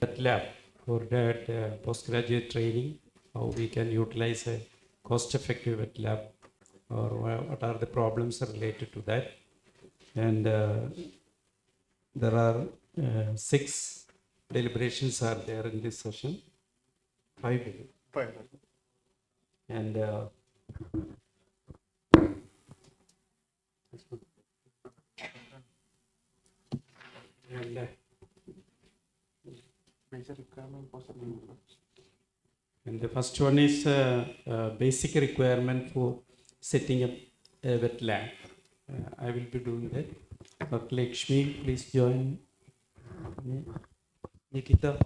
that lab for that postgraduate training, how we can utilize a cost-effective wet lab, or what are the problems related to that. And there are 6 deliberations are there in this session. 5. And and the first one is basic requirement for setting up a wet lab. I will be doing that. Dr. Lakshmi, please join. Nikita,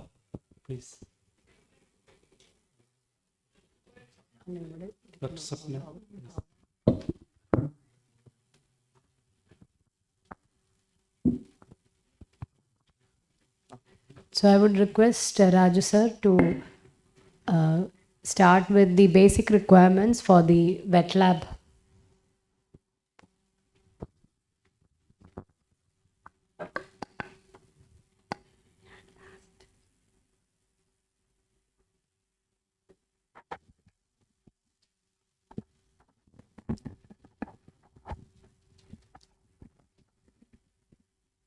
please. Dr. Sapna. So I would request Raju sir to start with the basic requirements for the wet lab.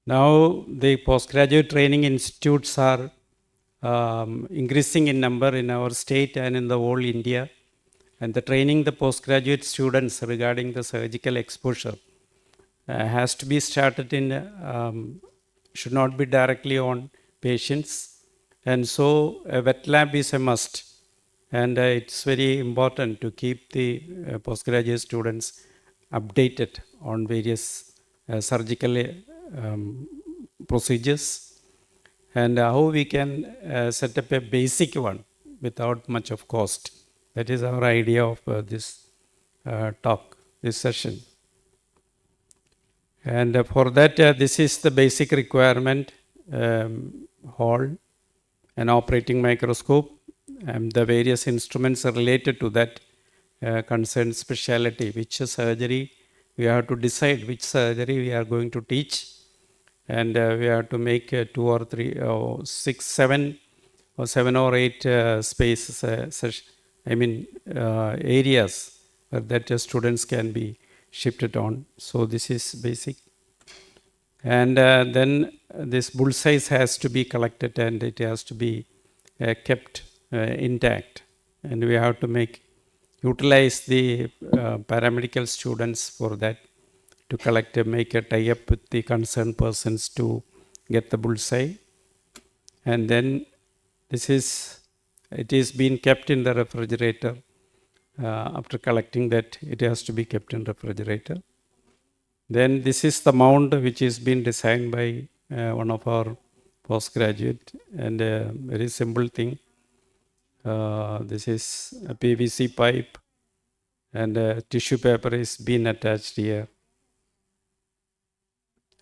Now the postgraduate training institutes are increasing in number in our state and in the whole India. And the training the postgraduate students regarding the surgical exposure has to be started in, should not be directly on patients. And so a wet lab is a must. And it's very important to keep the postgraduate students updated on various surgical procedures, and how we can set up a basic one without much of cost. That is our idea of this talk, this session. And for that, this is the basic requirement: hall, an operating microscope, and the various instruments are related to that concerned specialty, which surgery we have to decide which surgery we are going to teach, and we have to make 2 or 3 or 6, 7 or 7 or 8 spaces, areas where that students can be shifted on. So this is basic. And then this bull size has to be collected, and it has to be kept intact. And we have to utilize the paramedical students for that, to make a tie-up with the concerned persons to get the bullseye. And then it is being kept in the refrigerator. After collecting that, it has to be kept in refrigerator. Then this is the mount which is being designed by one of our postgraduate, and a very simple thing. This is a PVC pipe, and tissue paper is being attached here.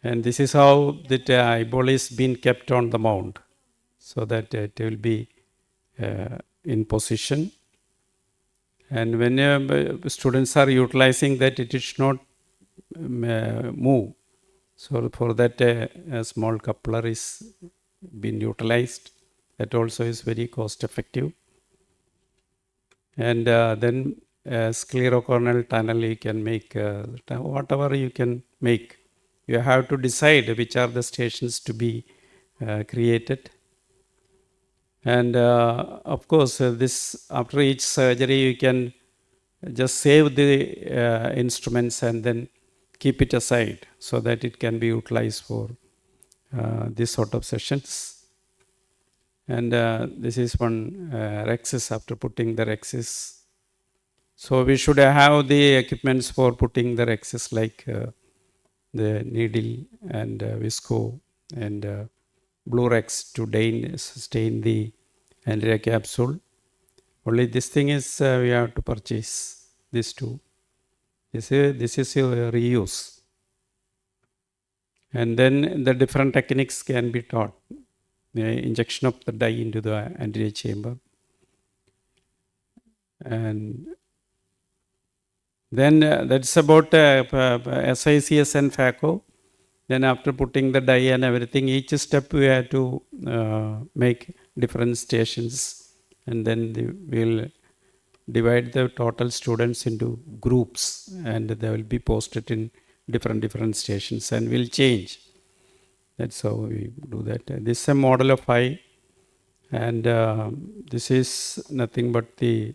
And this is how the eyeball is being kept on the mount, so that it will be in position. And when students are utilizing that, it should not move. So for that, a small coupler is being utilized. That also is very cost effective. And then sclerocorneal tunnel you can make, whatever you can make. You have to decide which are the stations to be created. And of course, this after each surgery, you can just save the instruments and then keep it aside, so that it can be utilized for this sort of sessions. And this is one rexis after putting the rexis. So we should have the equipments for putting the rexis, like the needle and visco and blue rex to stain the anterior capsule. Only this thing is we have to purchase these two. This is your reuse. And then the different techniques can be taught. The injection of the dye into the anterior chamber. And then that's about SICS and FACO. Then after putting the die and everything, each step we have to make different stations, and then we'll divide the total students into groups, and they will be posted in different stations, and we'll change. That's how we do that. This is a model of eye, and this is nothing but the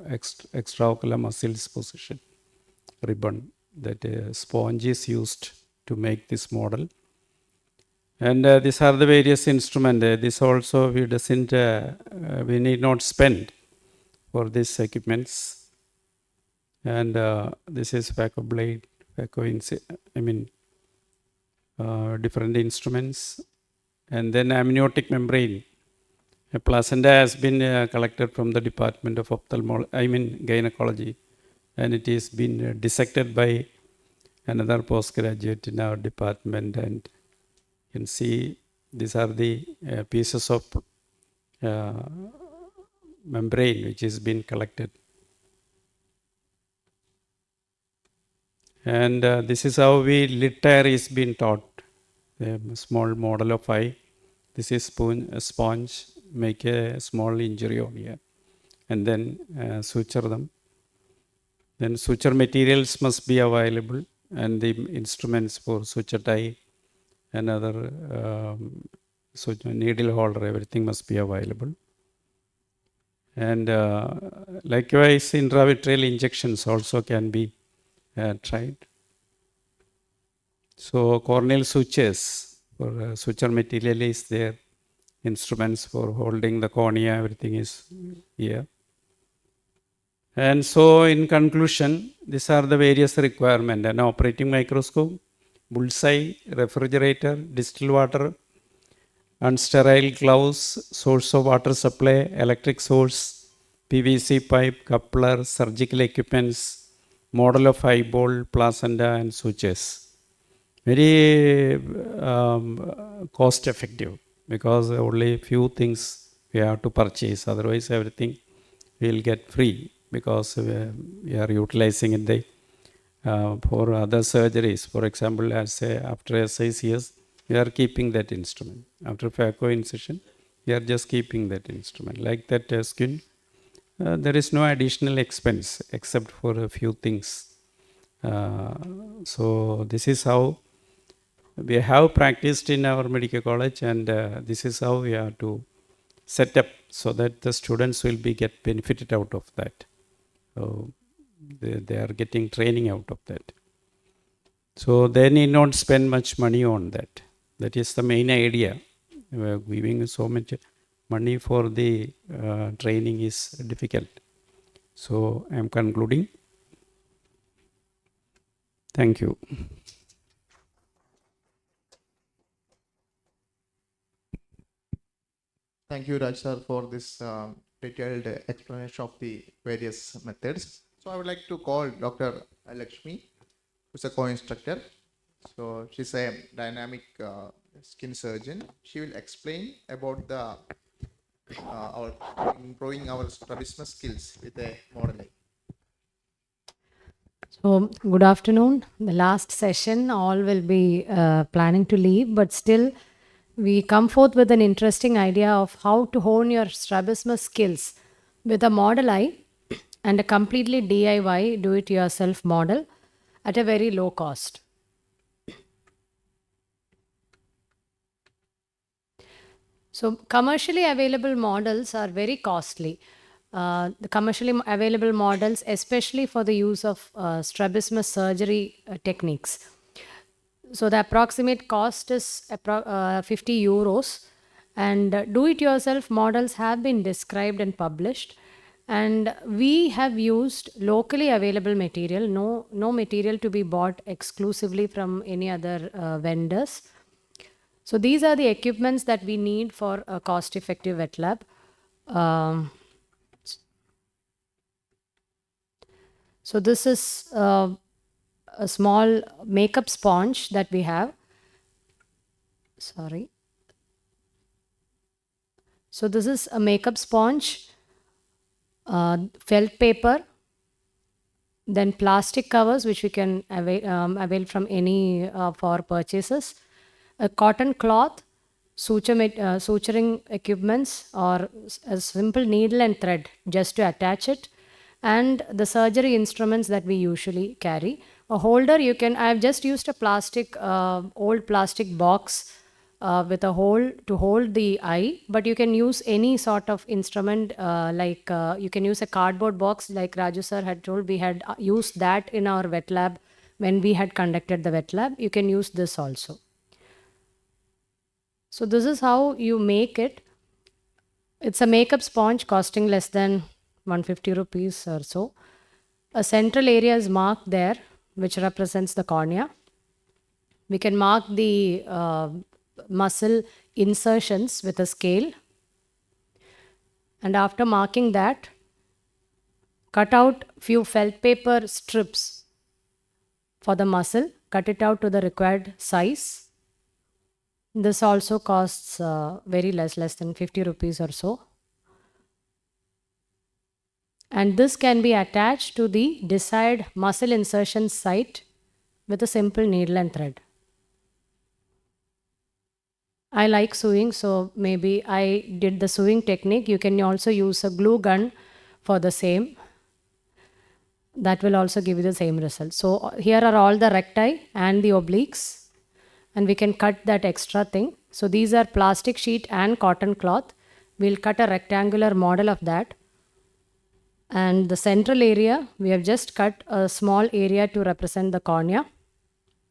extraocular muscles position ribbon that sponge is used to make this model. And these are the various instruments. This also we need not spend for these equipments. And this is phaco blade, different instruments. And then amniotic membrane. A placenta has been collected from the Department of Gynecology, and it is been dissected by another postgraduate in our department. And you can see these are the pieces of membrane which has been collected. And this is how lid tear is being taught. A small model of eye. This is a sponge, make a small injury on here, and then suture them. Then suture materials must be available, and the instruments for suture tie and other needle holder, everything must be available. And likewise, intravitreal injections also can be tried. So corneal sutures for suture material is there. Instruments for holding the cornea, everything is here. And so in conclusion, these are the various requirements: an operating microscope, bullseye, refrigerator, distilled water, unsterile gloves, source of water supply, electric source, PVC pipe, coupler, surgical equipments, model of eyeball, placenta, and sutures. Very cost effective, because only few things we have to purchase, otherwise everything we will get free, because we are utilizing it for other surgeries. For example, after SICS, we are keeping that instrument. After phaco incision, we are just keeping that instrument. Like that skin, there is no additional expense except for a few things. So this is how we have practiced in our medical college, and this is how we have to set up so that the students will get benefited out of that. So they are getting training out of that. So they need not spend much money on that. That is the main idea. Giving so much money for the training is difficult. So I am concluding. Thank you. Thank you, Raj sir, for this detailed explanation of the various methods. So I would like to call Dr. Lakshmi, who's a co-instructor. So she's a dynamic skin surgeon. She will explain about the our improving our strabismus skills with a modeling. So, good afternoon. The last session, all will be planning to leave, but still, we come forth with an interesting idea of how to hone your strabismus skills with a model eye and a completely DIY, do it yourself model at a very low cost. So, commercially available models are very costly. The commercially available models, especially for the use of strabismus surgery techniques. So, the approximate cost is 50 euros, and do it yourself models have been described and published. And we have used locally available material, no material to be bought exclusively from any other vendors. So these are the equipments that we need for a cost-effective wet lab. So this is a small makeup sponge that we have. Sorry. So this is a makeup sponge, felt paper, Then plastic covers, which we can avail from any of our purchases. A cotton cloth, suturing equipments, or a simple needle and thread just to attach it, and the surgery instruments that we usually carry. A holder, you can, I've just used a old plastic box with a hole to hold the eye, but you can use any sort of instrument, you can use a cardboard box like Raju sir had told. We had used that in our wet lab when we had conducted the wet lab. You can use this also. So this is how you make it. It's a makeup sponge costing less than 150 rupees or so. A central area is marked there, which represents the cornea. We can mark the muscle insertions with a scale. And after marking that, cut out few felt paper strips for the muscle. Cut it out to the required size. This also costs very less than 50 rupees or so. And this can be attached to the desired muscle insertion site with a simple needle and thread. I like sewing, so maybe I did the sewing technique. You can also use a glue gun for the same. That will also give you the same result. So here are all the recti and the obliques, and we can cut that extra thing. So these are plastic sheet and cotton cloth. We'll cut a rectangular model of that. And the central area, we have just cut a small area to represent the cornea.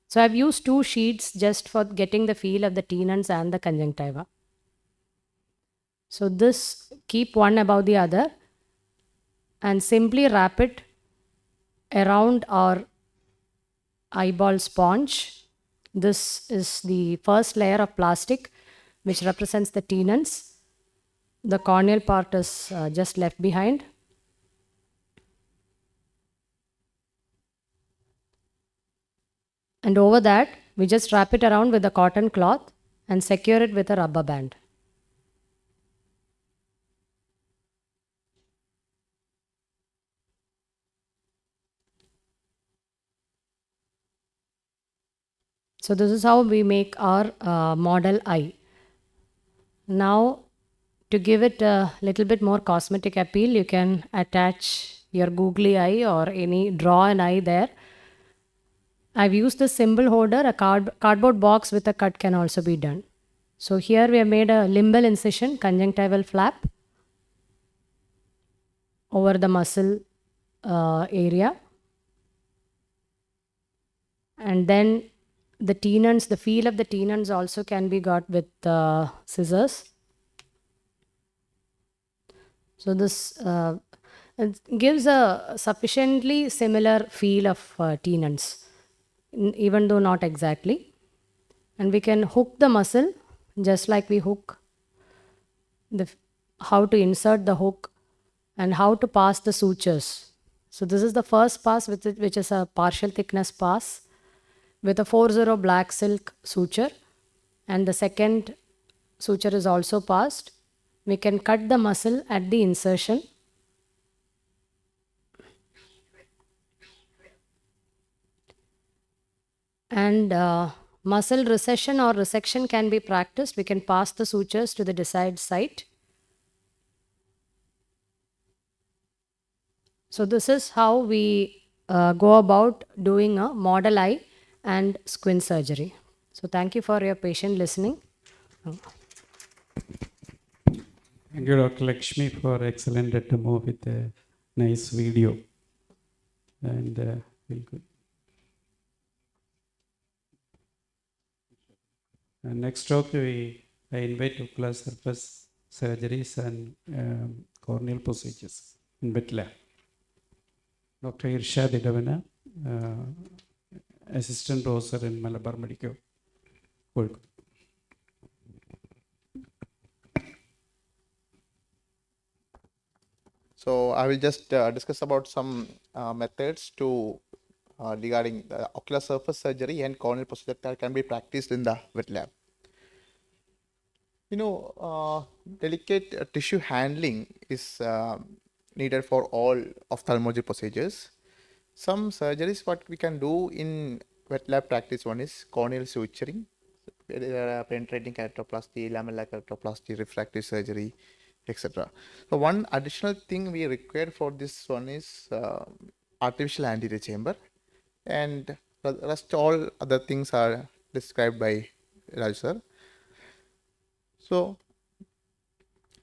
So I've used 2 sheets just for getting the feel of the tenons and the conjunctiva. So this, keep one above the other and simply wrap it around our eyeball sponge. This is the first layer of plastic which represents the tenons. The corneal part is just left behind. And over that, we just wrap it around with a cotton cloth and secure it with a rubber band. So this is how we make our model eye. Now, to give it a little bit more cosmetic appeal, you can attach your googly eye or draw an eye there. I've used the symbol holder. A cardboard box with a cut can also be done. So here we have made a limbal incision, conjunctival flap over the muscle area. And then the tenons, the feel of the tenons also can be got with scissors. So this it gives a sufficiently similar feel of tenons, even though not exactly. And we can hook the muscle just like we hook how to insert the hook and how to pass the sutures. So this is the first pass, which is a partial thickness pass with a 4-0 black silk suture, and the second suture is also passed. We can cut the muscle at the insertion. And muscle recession or resection can be practiced. We can pass the sutures to the desired site. So this is how we go about doing a model eye and squint surgery. So thank you for your patient listening. Thank you, Dr. Lakshmi, for excellent demo with a nice video. And we'll go. And next talk, I invite ocular surface surgeries and corneal procedures in wet lab. Dr. Irshad Idavana, Assistant Professor in Malabar Medical. Welcome. So I will just discuss about some methods to regarding the ocular surface surgery and corneal procedure that can be practiced in the wet lab. Delicate tissue handling is needed for all ophthalmology procedures. Some surgeries what we can do in wet lab practice, one is corneal suturing, penetrating keratoplasty, lamellar keratoplasty, refractive surgery, etc. So one additional thing we require for this one is artificial anterior chamber, and the rest all other things are described by Raj sir. So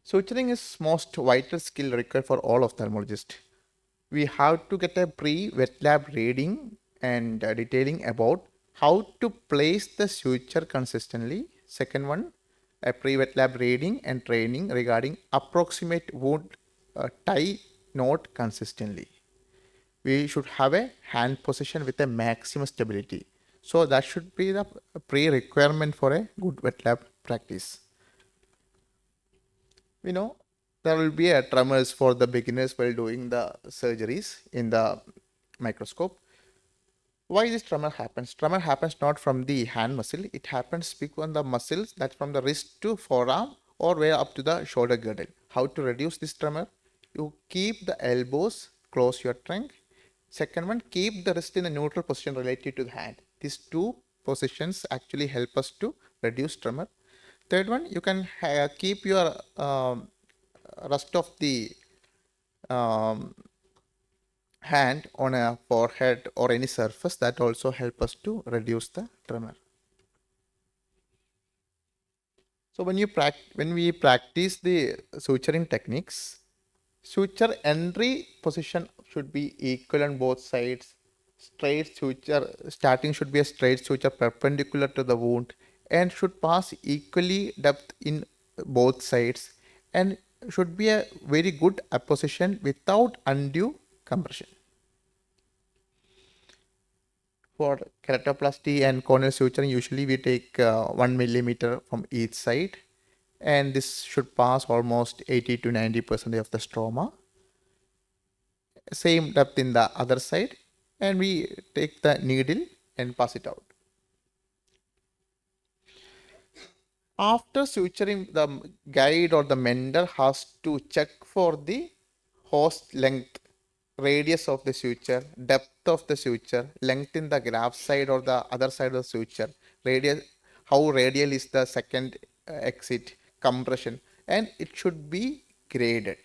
suturing is most vital skill required for all ophthalmologists. We have to get a pre-wet lab reading and detailing about how to place the suture consistently. Second one, a pre-wet lab reading and training regarding approximate wound tie knot consistently. We should have a hand position with a maximum stability. So that should be the pre-requirement for a good wet lab practice. We know there will be a tremors for the beginners while doing the surgeries in the microscope. Why this tremor happens? Tremor happens not from the hand muscle, it happens because the muscles that from the wrist to forearm or way up to the shoulder girdle. How to reduce this tremor? You keep the elbows close your trunk. Second one, keep the wrist in a neutral position related to the hand. These two positions actually help us to reduce tremor. Third one, you can keep your rest of the um, hand on a forehead or any surface that also help us to reduce the tremor. So when we practice the suturing techniques, suture entry position should be equal on both sides. Straight suture starting should be a straight suture perpendicular to the wound and should pass equally depth in both sides and should be a very good apposition without undue compression. For keratoplasty and corneal suturing, usually we take 1 millimeter from each side, and this should pass almost 80 to 90% of the stroma. Same depth in the other side, and we take the needle and pass it out. After suturing, the guide or the mender has to check for the host length, radius of the suture, depth of the suture, length in the graft side or the other side of the suture, radius, how radial is the second exit, compression, and it should be graded.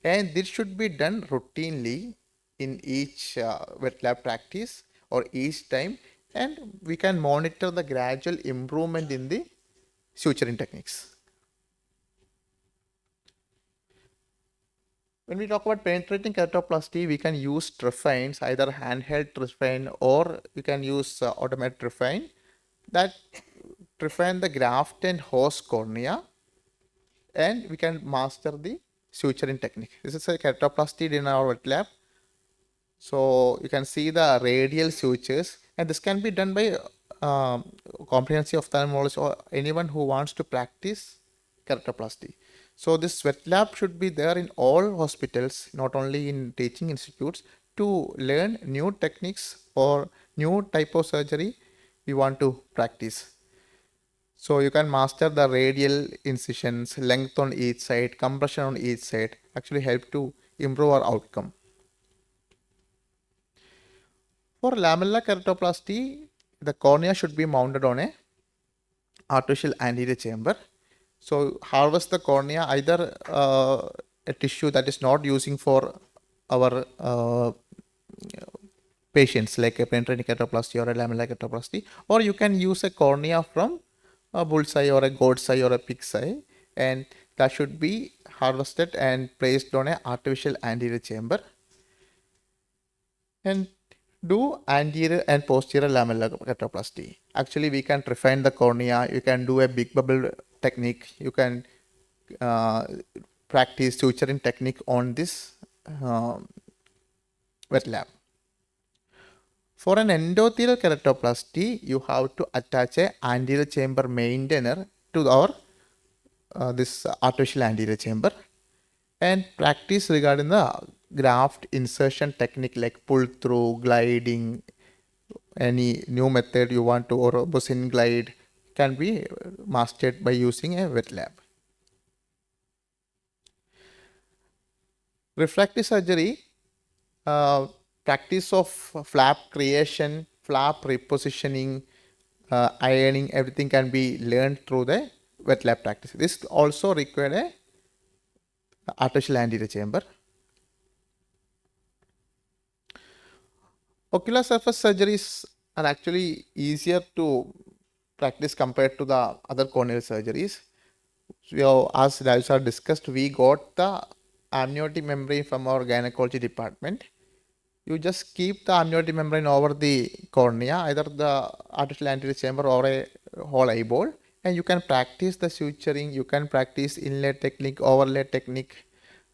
And this should be done routinely in each wet lab practice or each time, and we can monitor the gradual improvement in the suturing techniques. When we talk about penetrating keratoplasty, we can use trephines, either handheld trephine or we can use automated trephine that trephine the graft and host cornea, and we can master the suturing technique. This is a keratoplasty in our wet lab. So you can see the radial sutures, and this can be done by comprehensive ophthalmologist or anyone who wants to practice keratoplasty. So this wet lab should be there in all hospitals, not only in teaching institutes, to learn new techniques or new type of surgery we want to practice. So you can master the radial incisions, length on each side, compression on each side, actually help to improve our outcome. For lamellar keratoplasty, the cornea should be mounted on a artificial anterior chamber. So harvest the cornea, either a tissue that is not using for our patients like a penetrating keratoplasty or a lamellar keratoplasty, or you can use a cornea from a bull's eye or a goat's eye or a pig's eye, and that should be harvested and placed on a artificial anterior chamber. And do anterior and posterior lamellar keratoplasty. Actually, we can refine the cornea. You can do a big bubble technique. You can uh, practice suturing technique on this wet lab. For an endothelial keratoplasty, you have to attach a anterior chamber maintainer to our this artificial anterior chamber and practice regarding the graft insertion technique like pull through, gliding, any new method you want to, or Bosin glide can be mastered by using a wet lab. Refractive surgery, practice of flap creation, flap repositioning, ironing, everything can be learned through the wet lab practice. This also required a artificial anterior chamber. Ocular surface surgeries are actually easier to practice compared to the other corneal surgeries. So, as Rajsar discussed, we got the amniotic membrane from our gynecology department. You just keep the amniotic membrane over the cornea, either the artificial anterior chamber or a whole eyeball, and you can practice the suturing, you can practice inlay technique, overlay technique,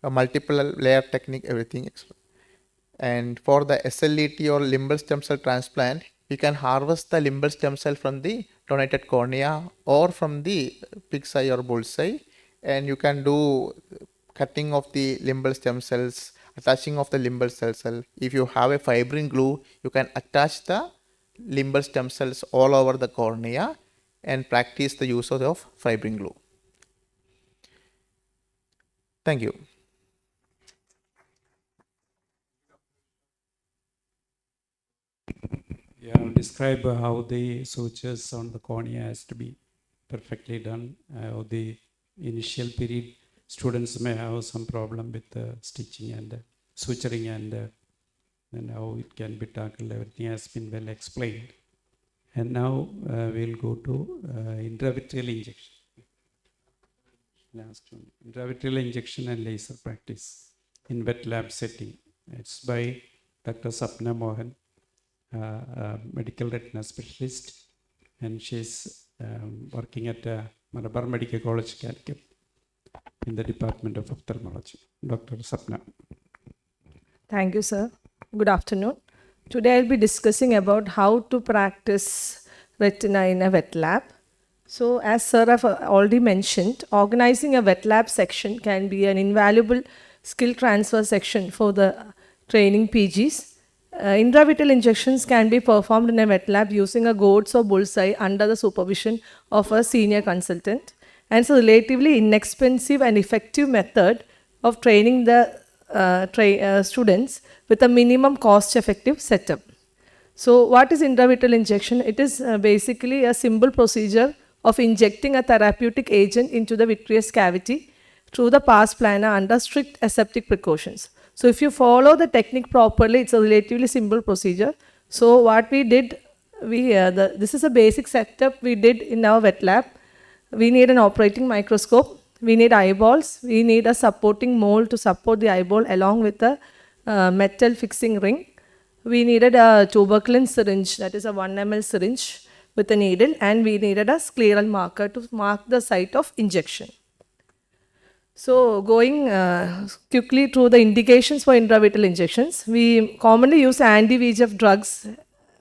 multiple layer technique, everything. And for the SLET or limbal stem cell transplant, you can harvest the limbal stem cell from the donated cornea or from the pig's eye or bull's eye, and you can do cutting of the limbal stem cells, attaching of the limbal cell. If you have a fibrin glue, you can attach the limbal stem cells all over the cornea and practice the use of fibrin glue. Thank you. Yeah, describe how the sutures on the cornea has to be perfectly done. How the initial period students may have some problem with stitching and suturing and how it can be tackled. Everything has been well explained. And now we'll go to intravitreal injection. Last one, intravitreal injection and laser practice in wet lab setting. It's by Dr. Sapna Mohan, medical retina specialist, and she's working at Malabar Medical College, Calicut, in the Department of Ophthalmology. Dr. Sapna. Thank you, sir. Good afternoon. Today I'll be discussing about how to practice retina in a wet lab. So, as sir have already mentioned, organizing a wet lab section can be an invaluable skill transfer section for the training PGs. Intravitreal injections can be performed in a wet lab using a gourds or bullseye under the supervision of a senior consultant, and it's a relatively inexpensive and effective method of training the students with a minimum cost-effective setup. So, what is intravitreal injection? It is basically a simple procedure of injecting a therapeutic agent into the vitreous cavity through the pars plana under strict aseptic precautions. So, if you follow the technique properly, it's a relatively simple procedure. So, what we did, this is a basic setup we did in our wet lab. We need an operating microscope, we need eyeballs, we need a supporting mold to support the eyeball along with a metal fixing ring. We needed a tuberculin syringe, that is a 1 ml syringe with a needle, and we needed a scleral marker to mark the site of injection. So, going quickly through the indications for intravitreal injections, we commonly use anti-VEGF drugs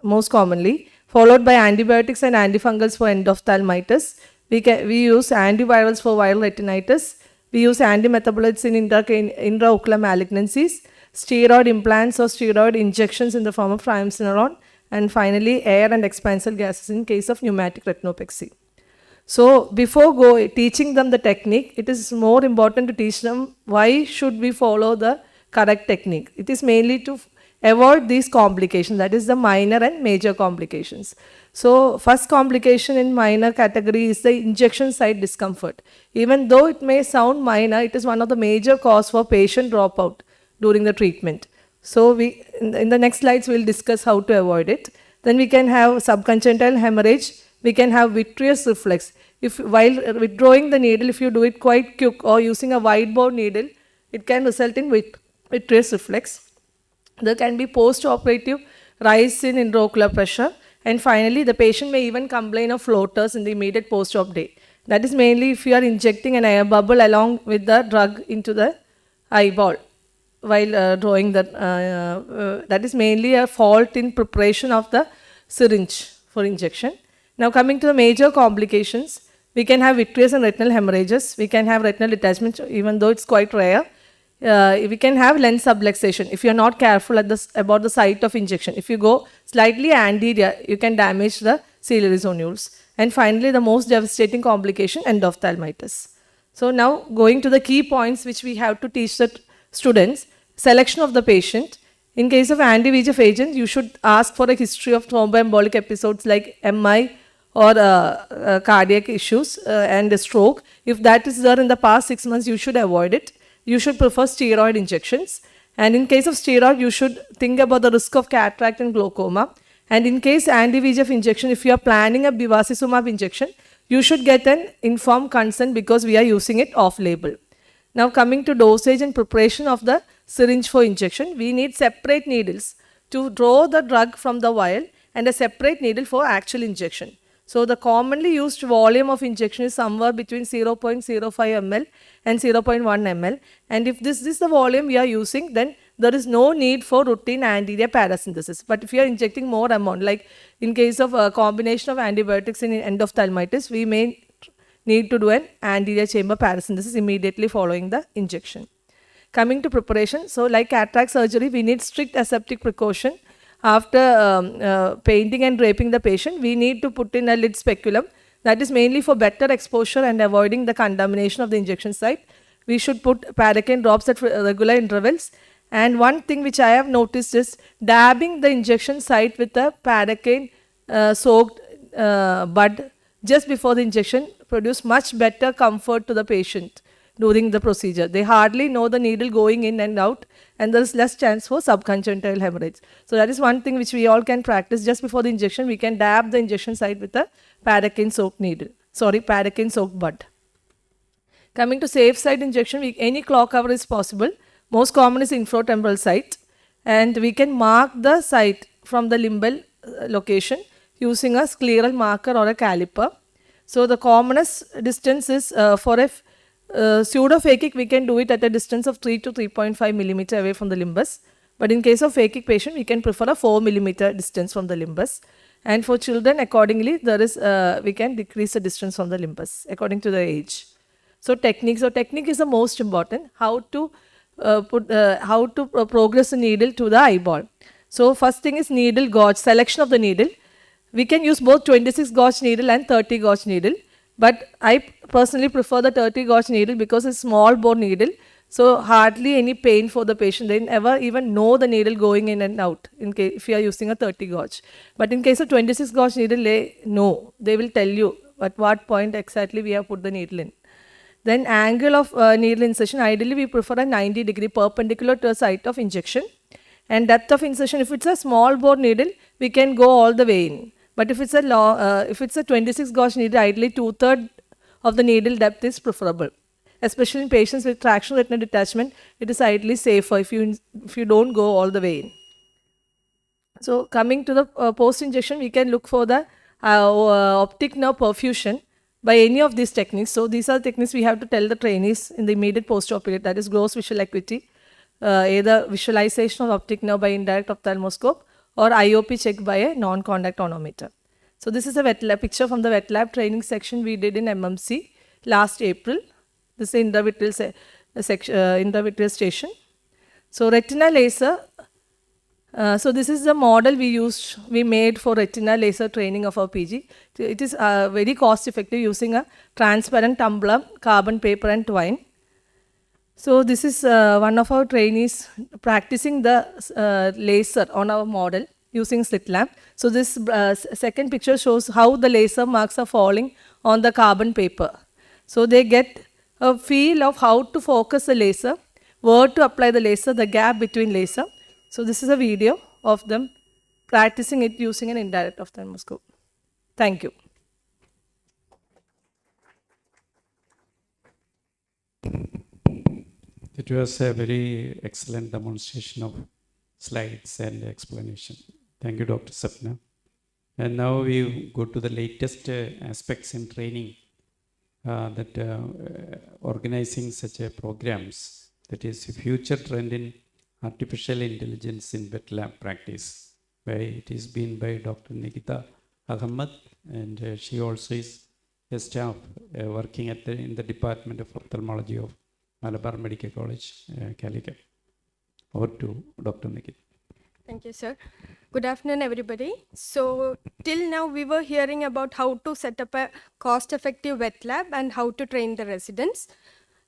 most commonly, followed by antibiotics and antifungals for endophthalmitis. We use antivirals for viral retinitis. We use antimetabolites in intraocular malignancies, steroid implants or steroid injections in the form of triamcinolone, and finally air and expansile gases in case of pneumatic retinopexy. So, before teaching them the technique, it is more important to teach them why should we follow the correct technique. It is mainly to avoid these complications, that is the minor and major complications. So, first complication in minor category is the injection site discomfort. Even though it may sound minor, it is one of the major cause for patient dropout during the treatment. So, in the next slides we will discuss how to avoid it. Then we can have subconjunctival hemorrhage, we can have vitreous reflex. If while withdrawing the needle, if you do it quite quick or using a wide bore needle, it can result in vitreous reflex. There can be post-operative rise in intraocular pressure, and finally the patient may even complain of floaters in the immediate post-op day. That is mainly if you are injecting an air bubble along with the drug into the eyeball while drawing that is mainly a fault in preparation of the syringe for injection. Now coming to the major complications, we can have vitreous and retinal hemorrhages, we can have retinal detachment even though it's quite rare. We can have lens subluxation if you are not careful about the site of injection. If you go slightly anterior, you can damage the ciliary zonules. And finally, the most devastating complication, endophthalmitis. So now going to the key points which we have to teach the students: selection of the patient. In case of anti-VEGF agents, you should ask for a history of thromboembolic episodes like MI or cardiac issues and a stroke. If that is there in the past 6 months, you should avoid it. You should prefer steroid injections. And in case of steroid, you should think about the risk of cataract and glaucoma. And in case anti-VEGF injection, if you are planning a bevacizumab injection, you should get an informed consent because we are using it off-label. Now coming to dosage and preparation of the syringe for injection, we need separate needles to draw the drug from the vial and a separate needle for actual injection. So the commonly used volume of injection is somewhere between 0.05 ml and 0.1 ml, and if this is the volume we are using, then there is no need for routine anterior paracentesis. But if you are injecting more amount, like in case of a combination of antibiotics in endophthalmitis, we may need to do an anterior chamber paracentesis immediately following the injection. Coming to preparation, so like cataract surgery, we need strict aseptic precaution. After painting and draping the patient, we need to put in a lid speculum. That is mainly for better exposure and avoiding the contamination of the injection site. We should put paracaine drops at regular intervals. And one thing which I have noticed is dabbing the injection site with a paracaine soaked bud just before the injection produce much better comfort to the patient during the procedure. They hardly know the needle going in and out, and there is less chance for subconjunctival hemorrhage. So that is one thing which we all can practice. Just before the injection, we can dab the injection site with a paracaine soaked needle. Paracaine soaked bud. Coming to safe site injection, any clock hour is possible. Most common is infratemporal site, and we can mark the site from the limbal location using a scleral marker or a caliper. So the commonest distance is for a pseudophakic, we can do it at a distance of 3 to 3.5 millimeter away from the limbus. But in case of phakic patient, we can prefer a 4 millimeter distance from the limbus. And for children, accordingly, there is we can decrease the distance from the limbus according to the age. So technique is the most important. How to progress the needle to the eyeball. So first thing is needle gauge, selection of the needle. We can use both 26 gauge needle and 30 gauge needle, but I personally prefer the 30 gauge needle because it's small bore needle, so hardly any pain for the patient. They never even know the needle going in and out if you are using a 30 gauge. But in case of 26 gauge needle, they will tell you at what point exactly we have put the needle in. Then angle of needle insertion, ideally we prefer a 90 degree perpendicular to the site of injection. And depth of insertion, if it's a small bore needle, we can go all the way in. But if it's a 26 gauge needle, ideally 2/3 of the needle depth is preferable. Especially in patients with traction retinal detachment, it is ideally safer if you don't go all the way in. So coming to the post-injection, we can look for the optic nerve perfusion by any of these techniques. So these are the techniques we have to tell the trainees in the immediate post-op period, that is gross visual acuity, either visualization of optic nerve by indirect ophthalmoscope or IOP check by a non-contact tonometer. So this is a wet lab picture from the wet lab training section we did in MMC last April. This is intravitreal station. So retina laser. So this is the model we made for retina laser training of our PG. It is very cost effective using a transparent tumbler, carbon paper and twine. So this is one of our trainees practicing the laser on our model using slit lamp. So this second picture shows how the laser marks are falling on the carbon paper. So they get a feel of how to focus the laser, where to apply the laser, the gap between laser. So this is a video of them practicing it using an indirect ophthalmoscope. Thank you. It was a very excellent demonstration of slides and explanation. Thank you, Dr. Sapna. And now we go to the latest aspects in training that organizing such programs, that is a future trend in artificial intelligence in wet lab practice. It is been by Dr. Nikita Ahmed, and she also is a staff working in the Department of Ophthalmology of Malabar Medical College, Calicut. Over to Dr. Nikita. Thank you, sir. Good afternoon, everybody. So till now we were hearing about how to set up a cost-effective wet lab and how to train the residents.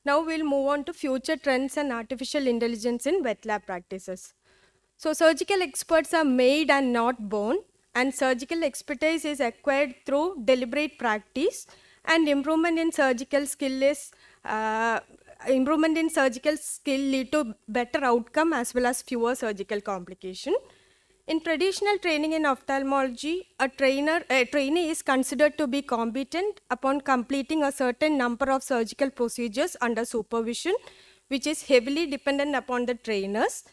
Now we'll move on to future trends and artificial intelligence in wet lab practices. So surgical experts are made and not born, and surgical expertise is acquired through deliberate practice, and improvement in surgical skill lead to better outcome as well as fewer surgical complication. In traditional training in ophthalmology, a trainee is considered to be competent upon completing a certain number of surgical procedures under supervision, which is heavily dependent upon the trainers.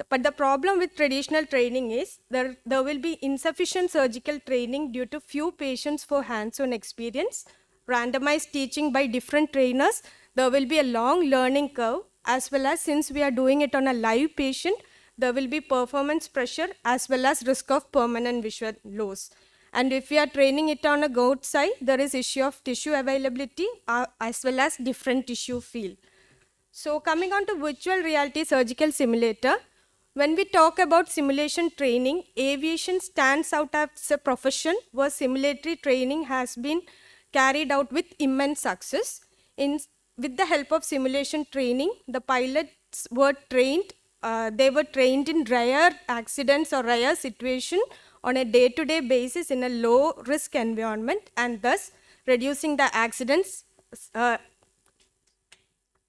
But the problem with traditional training is there will be insufficient surgical training due to few patients for hands-on experience, randomized teaching by different trainers. There will be a long learning curve, as well as since we are doing it on a live patient, there will be performance pressure as well as risk of permanent visual loss. And if we are training it on a goat side, there is issue of tissue availability as well as different tissue field. So coming on to virtual reality surgical simulator, when we talk about simulation training, aviation stands out as a profession where simulatory training has been carried out with immense success. With the help of simulation training, the pilots were trained. They were trained in rare accidents or rare situation on a day-to-day basis in a low-risk environment, and thus reducing the accidents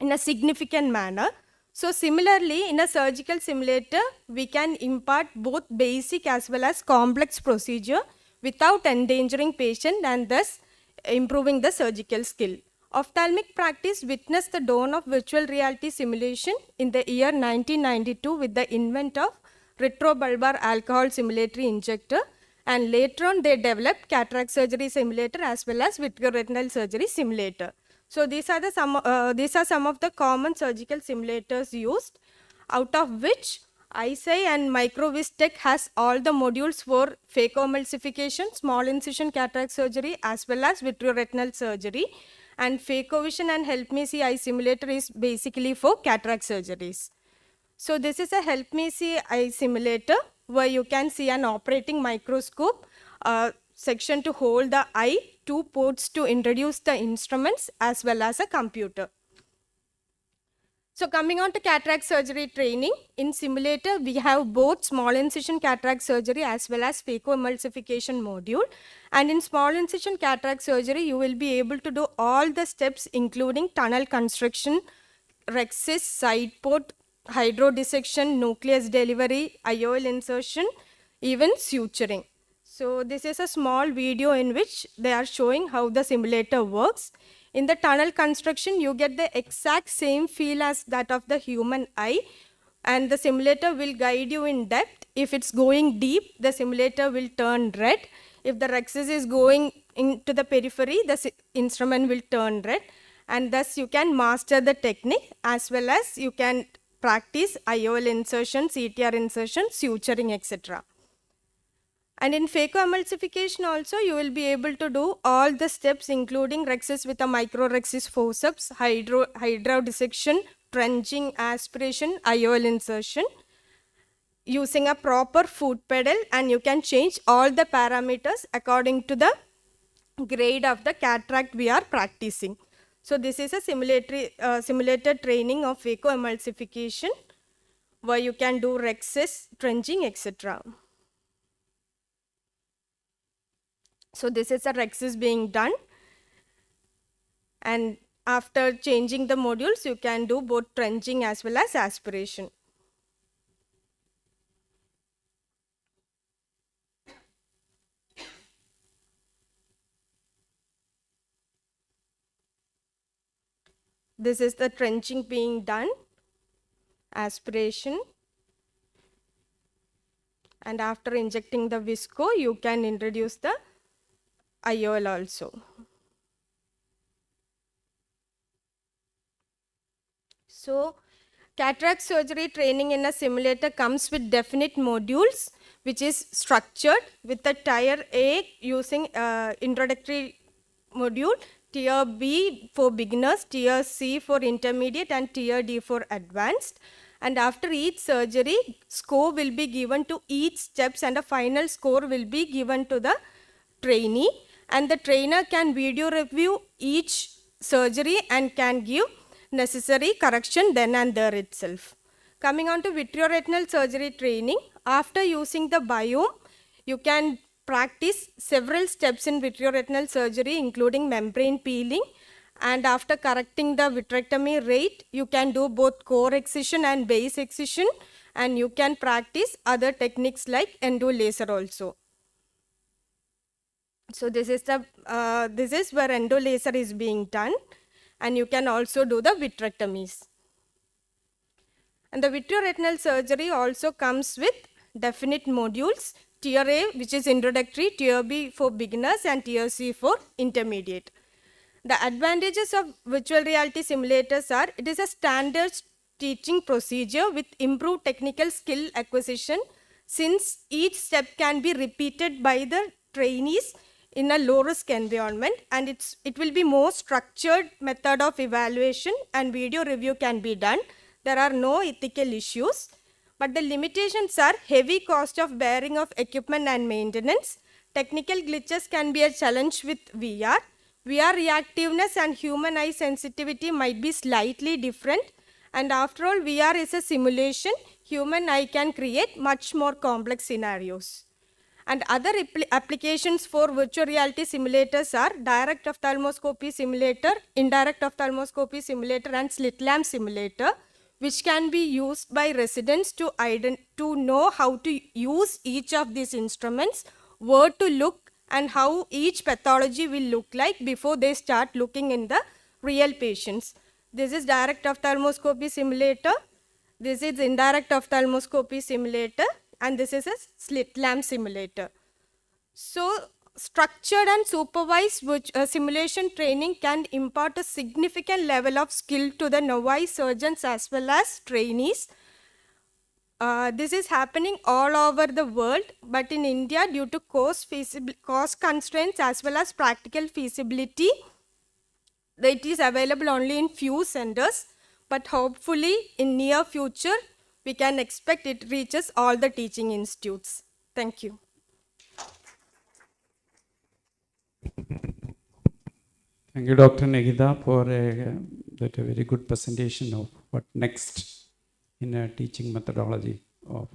in a significant manner. So similarly, in a surgical simulator, we can impart both basic as well as complex procedure without endangering patient and thus improving the surgical skill. Ophthalmic practice witnessed the dawn of virtual reality simulation in the year 1992 with the invent of retrobulbar alcohol simulatory injector, and later on they developed cataract surgery simulator as well as vitreoretinal surgery simulator. So these are some of the common surgical simulators used, out of which IC and MicroVisTech has all the modules for phacoemulsification, small incision cataract surgery as well as vitreoretinal surgery, and PhacoVision and Help Me See Eye simulator is basically for cataract surgeries. So this is a Help Me See Eye simulator where you can see an operating microscope, section to hold the eye, 2 ports to introduce the instruments as well as a computer. So coming on to cataract surgery training, in simulator we have both small incision cataract surgery as well as phacoemulsification module. And in small incision cataract surgery, you will be able to do all the steps including tunnel construction, rhexis, side port, hydrodissection, nucleus delivery, IOL insertion, even suturing. So this is a small video in which they are showing how the simulator works. In the tunnel construction, you get the exact same feel as that of the human eye, and the simulator will guide you in depth. If it's going deep, the simulator will turn red. If the rhexis is going into the periphery, the instrument will turn red, and thus you can master the technique as well as you can practice IOL insertion, CTR insertion, suturing, etc. And in phacoemulsification also, you will be able to do all the steps including rhexis with a microrhexis forceps, hydrodissection, trenching, aspiration, IOL insertion, using a proper foot pedal, and you can change all the parameters according to the grade of the cataract we are practicing. So this is a simulated training of phacoemulsification where you can do rhexis, trenching, etc. So this is a rhexis being done, and after changing the modules, you can do both trenching as well as aspiration. This is the trenching being done, aspiration, and after injecting the visco, you can introduce the IOL also. So cataract surgery training in a simulator comes with definite modules, which is structured with the tier A using introductory module, tier B for beginners, tier C for intermediate, and tier D for advanced. And after each surgery, score will be given to each steps, and a final score will be given to the trainee, and the trainer can video review each surgery and can give necessary correction then and there itself. Coming on to vitreoretinal surgery training, after using the biome, you can practice several steps in vitreoretinal surgery, including membrane peeling. And after correcting the vitrectomy rate, you can do both core excision and base excision, and you can practice other techniques like endo laser also. So this is where endo laser is being done, and you can also do the vitrectomies. And the vitreoretinal surgery also comes with definite modules, tier A, which is introductory, tier B for beginners, and tier C for intermediate. The advantages of virtual reality simulators are it is a standard teaching procedure with improved technical skill acquisition, since each step can be repeated by the trainees in a low risk environment, and it will be more structured method of evaluation, and video review can be done. There are no ethical issues, but the limitations are heavy cost of bearing of equipment and maintenance. Technical glitches can be a challenge with VR. VR reactiveness and human eye sensitivity might be slightly different, and after all, VR is a simulation. Human eye can create much more complex scenarios. And other applications for virtual reality simulators are direct ophthalmoscopy simulator, indirect ophthalmoscopy simulator, and slit lamp simulator, which can be used by residents to know how to use each of these instruments, where to look, and how each pathology will look like before they start looking in the real patients. This is direct ophthalmoscopy simulator, this is indirect ophthalmoscopy simulator, and this is a slit lamp simulator. So structured and supervised simulation training can impart a significant level of skill to the novice surgeons as well as trainees. This is happening all over the world, but in India, due to cost constraints as well as practical feasibility, it is available only in few centers, but hopefully in near future, we can expect it reaches all the teaching institutes. Thank you. Thank you, Dr. Nagida, for that a very good presentation of what next in a teaching methodology of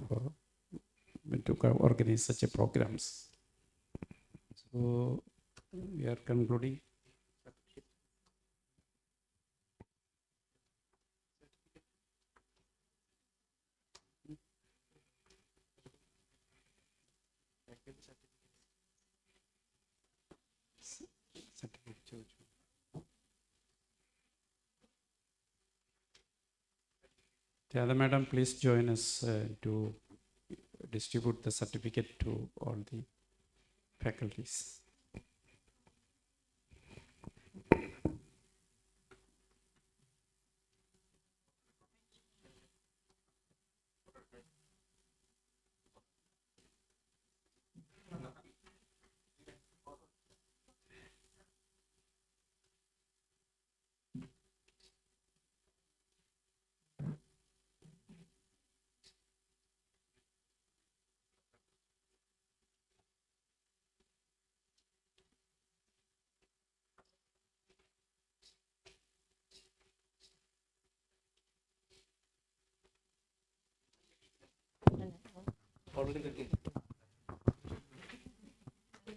to organize such a programs. So we are concluding. Jada Madam, please join us to distribute the certificate to all the faculties.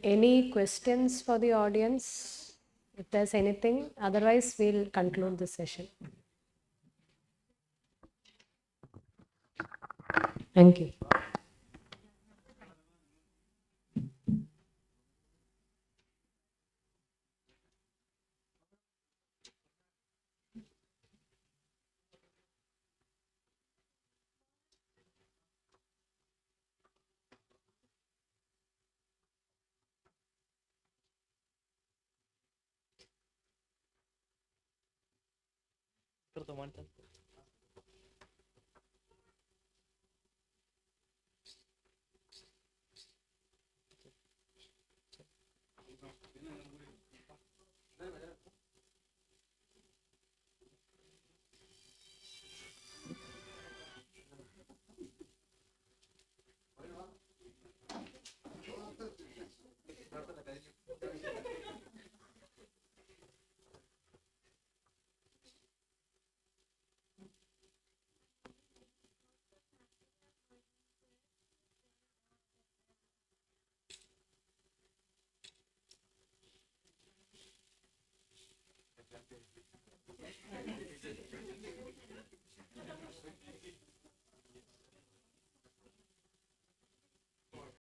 Any questions for the audience? If there's anything, otherwise we'll conclude the session. Thank you.